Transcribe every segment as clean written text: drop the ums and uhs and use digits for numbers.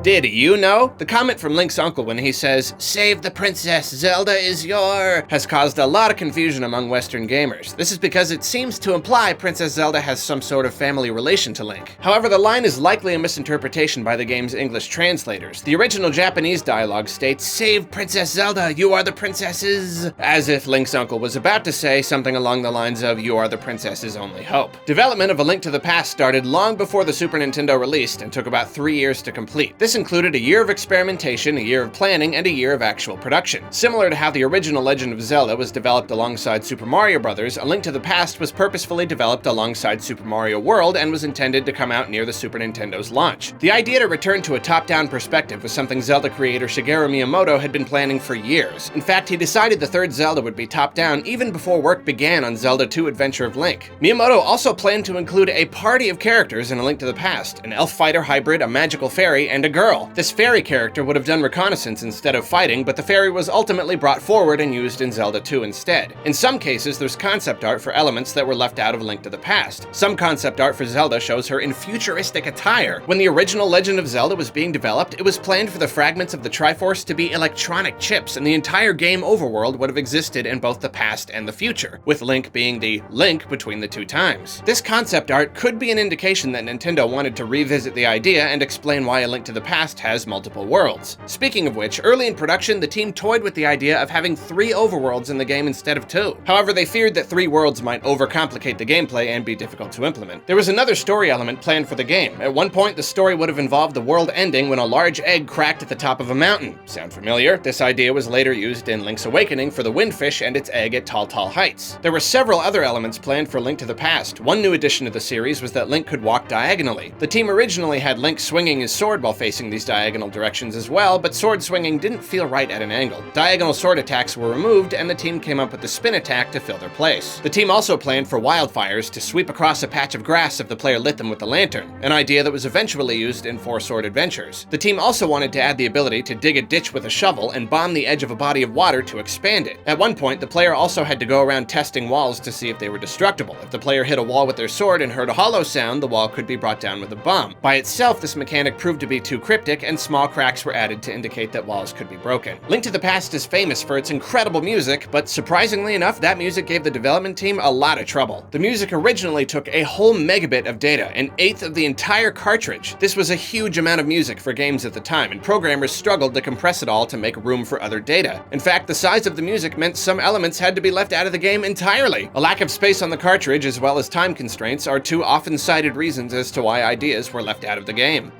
Did you know? The comment from Link's uncle when he says, "Save the princess, Zelda is your," has caused a lot of confusion among Western gamers. This is because it seems to imply Princess Zelda has some sort of family relation to Link. However, the line is likely a misinterpretation by the game's English translators. The original Japanese dialogue states, "Save Princess Zelda, you are the princess's," as if Link's uncle was about to say something along the lines of, "You are the princess's only hope." Development of A Link to the Past started long before the Super Nintendo released and took about 3 years to complete. This included a year of experimentation, a year of planning, and a year of actual production. Similar to how the original Legend of Zelda was developed alongside Super Mario Bros., A Link to the Past was purposefully developed alongside Super Mario World and was intended to come out near the Super Nintendo's launch. The idea to return to a top-down perspective was something Zelda creator Shigeru Miyamoto had been planning for years. In fact, he decided the third Zelda would be top-down even before work began on Zelda 2: Adventure of Link. Miyamoto also planned to include a party of characters in A Link to the Past, an elf fighter hybrid, a magical fairy, and a girl. This fairy character would have done reconnaissance instead of fighting, but the fairy was ultimately brought forward and used in Zelda 2 instead. In some cases, there's concept art for elements that were left out of Link to the Past. Some concept art for Zelda shows her in futuristic attire. When the original Legend of Zelda was being developed, it was planned for the fragments of the Triforce to be electronic chips, and the entire game overworld would have existed in both the past and the future, with Link being the link between the two times. This concept art could be an indication that Nintendo wanted to revisit the idea and explain why A Link to the Past has multiple worlds. Speaking of which, early in production, the team toyed with the idea of having 3 overworlds in the game instead of 2. However, they feared that 3 worlds might overcomplicate the gameplay and be difficult to implement. There was another story element planned for the game. At one point, the story would have involved the world ending when a large egg cracked at the top of a mountain. Sound familiar? This idea was later used in Link's Awakening for the windfish and its egg at Tall Tall Heights. There were several other elements planned for Link to the Past. One new addition to the series was that Link could walk diagonally. The team originally had Link swinging his sword while facing these diagonal directions as well, but sword swinging didn't feel right at an angle. Diagonal sword attacks were removed, and the team came up with the spin attack to fill their place. The team also planned for wildfires to sweep across a patch of grass if the player lit them with the lantern, an idea that was eventually used in 4 Sword Adventures. The team also wanted to add the ability to dig a ditch with a shovel and bomb the edge of a body of water to expand it. At one point, the player also had to go around testing walls to see if they were destructible. If the player hit a wall with their sword and heard a hollow sound, the wall could be brought down with a bomb. By itself, this mechanic proved to be too cryptic, and small cracks were added to indicate that walls could be broken. Link to the Past is famous for its incredible music, but surprisingly enough, that music gave the development team a lot of trouble. The music originally took a whole megabit of data, an eighth of the entire cartridge. This was a huge amount of music for games at the time, and programmers struggled to compress it all to make room for other data. In fact, the size of the music meant some elements had to be left out of the game entirely. A lack of space on the cartridge, as well as time constraints, are 2 often cited reasons as to why ideas were left out of the game.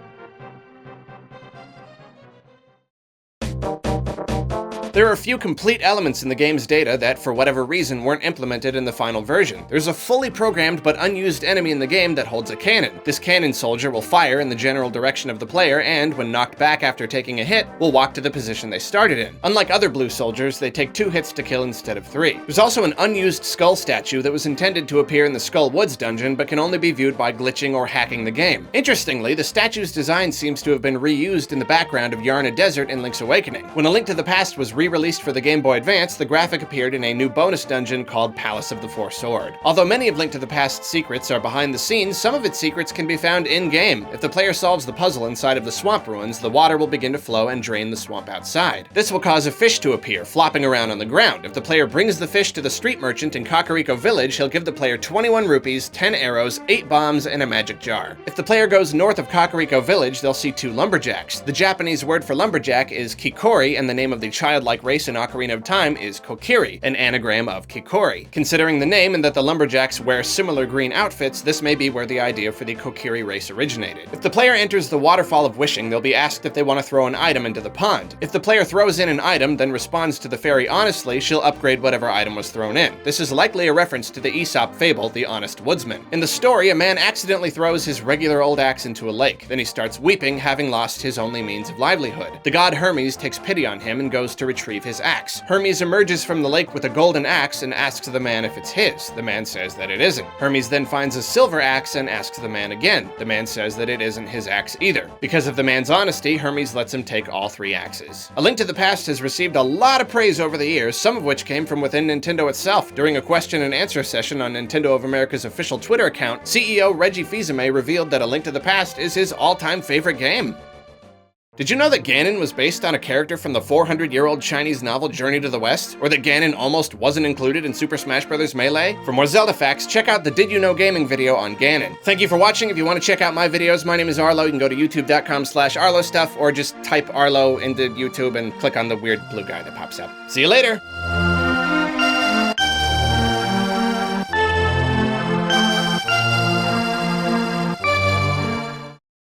There are a few complete elements in the game's data that, for whatever reason, weren't implemented in the final version. There's a fully programmed but unused enemy in the game that holds a cannon. This cannon soldier will fire in the general direction of the player and, when knocked back after taking a hit, will walk to the position they started in. Unlike other blue soldiers, they take 2 hits to kill instead of 3. There's also an unused skull statue that was intended to appear in the Skull Woods dungeon but can only be viewed by glitching or hacking the game. Interestingly, the statue's design seems to have been reused in the background of Yarna Desert in Link's Awakening. When A Link to the Past was re-released for the Game Boy Advance, the graphic appeared in a new bonus dungeon called Palace of the Four Sword. Although many of Link to the Past's secrets are behind the scenes, some of its secrets can be found in-game. If the player solves the puzzle inside of the swamp ruins, the water will begin to flow and drain the swamp outside. This will cause a fish to appear, flopping around on the ground. If the player brings the fish to the street merchant in Kakariko Village, he'll give the player 21 rupees, 10 arrows, 8 bombs, and a magic jar. If the player goes north of Kakariko Village, they'll see 2 lumberjacks. The Japanese word for lumberjack is kikori, and the name of the childlike race in Ocarina of Time is Kokiri, an anagram of Kikori. Considering the name and that the lumberjacks wear similar green outfits, this may be where the idea for the Kokiri race originated. If the player enters the Waterfall of Wishing, they'll be asked if they want to throw an item into the pond. If the player throws in an item, then responds to the fairy honestly, she'll upgrade whatever item was thrown in. This is likely a reference to the Aesop fable, The Honest Woodsman. In the story, a man accidentally throws his regular old axe into a lake. Then he starts weeping, having lost his only means of livelihood. The god Hermes takes pity on him and goes to retrieve retrieve his axe. Hermes emerges from the lake with a golden axe and asks the man if it's his. The man says that it isn't. Hermes then finds a silver axe and asks the man again. The man says that it isn't his axe either. Because of the man's honesty, Hermes lets him take all 3 axes. A Link to the Past has received a lot of praise over the years, some of which came from within Nintendo itself. During a question and answer session on Nintendo of America's official Twitter account, CEO Reggie Fils-Aimé revealed that A Link to the Past is his all-time favorite game. Did you know that Ganon was based on a character from the 400-year-old Chinese novel Journey to the West? Or that Ganon almost wasn't included in Super Smash Bros. Melee? For more Zelda facts, check out the DidYouKnowGaming video on Ganon. Thank you for watching. If you want to check out my videos, my name is Arlo. You can go to youtube.com/ArloStuff or just type Arlo into YouTube and click on the weird blue guy that pops up. See you later!